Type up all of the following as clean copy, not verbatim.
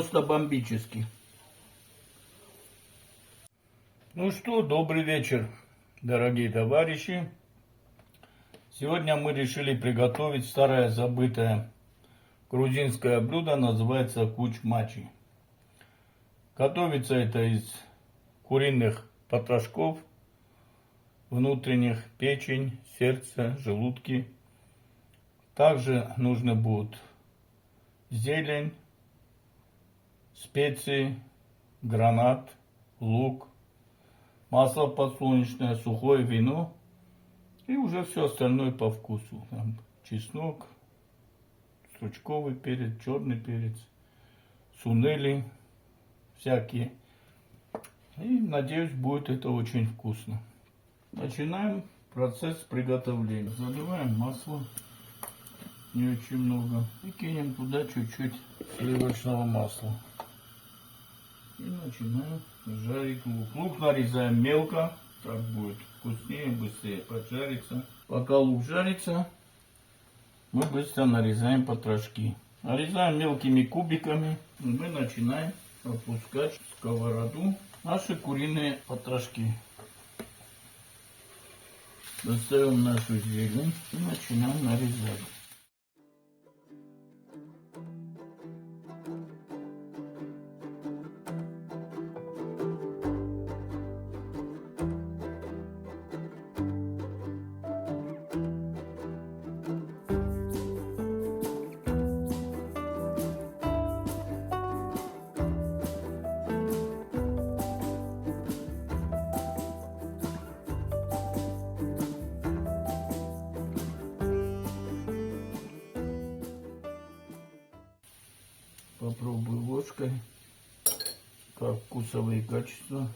Просто бомбически. Ну что, добрый вечер, дорогие товарищи. Сегодня мы решили приготовить старое забытое грузинское блюдо, называется куч-мачи. Готовится это из куриных потрошков, внутренних, печень, сердце, желудки. Также нужно будет зелень, специи, гранат, лук, масло подсолнечное, сухое вино и уже все остальное по вкусу. Там чеснок, стручковый перец, черный перец, сунели всякие. И надеюсь, будет это очень вкусно. Начинаем процесс приготовления. Заливаем масло, не очень много, и кинем туда чуть-чуть сливочного масла. И начинаем жарить лук. Лук нарезаем мелко, так будет вкуснее, быстрее поджарится. Пока лук жарится, мы быстро нарезаем потрошки. Нарезаем мелкими кубиками. И мы начинаем опускать в сковороду наши куриные потрошки. Достаем нашу зелень и начинаем нарезать. Попробую ложкой, как вкусовые качества.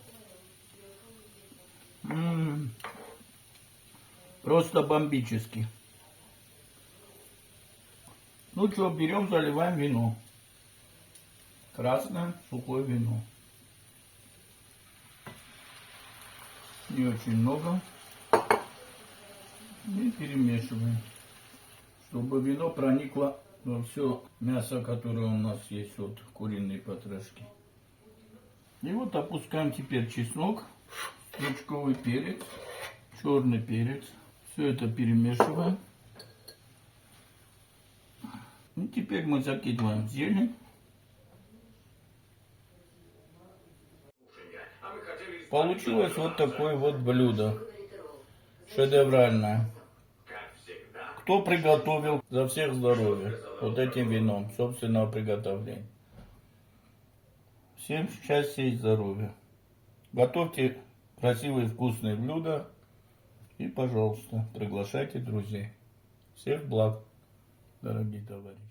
Просто бомбически. Ну что, берем, заливаем вино. Красное сухое вино. Не очень много. И перемешиваем, чтобы вино проникло во все мясо, которое у нас есть, вот куриные потрошки. И вот опускаем теперь чеснок, стручковый перец, черный перец. Все это перемешиваем. И теперь мы закидываем зелень. Получилось вот такое вот блюдо. Шедевральное. Кто приготовил, за всех здоровья, вот этим вином собственного приготовления. Всем счастья и здоровья. Готовьте красивые вкусные блюда и, пожалуйста, приглашайте друзей. Всех благ, дорогие товарищи.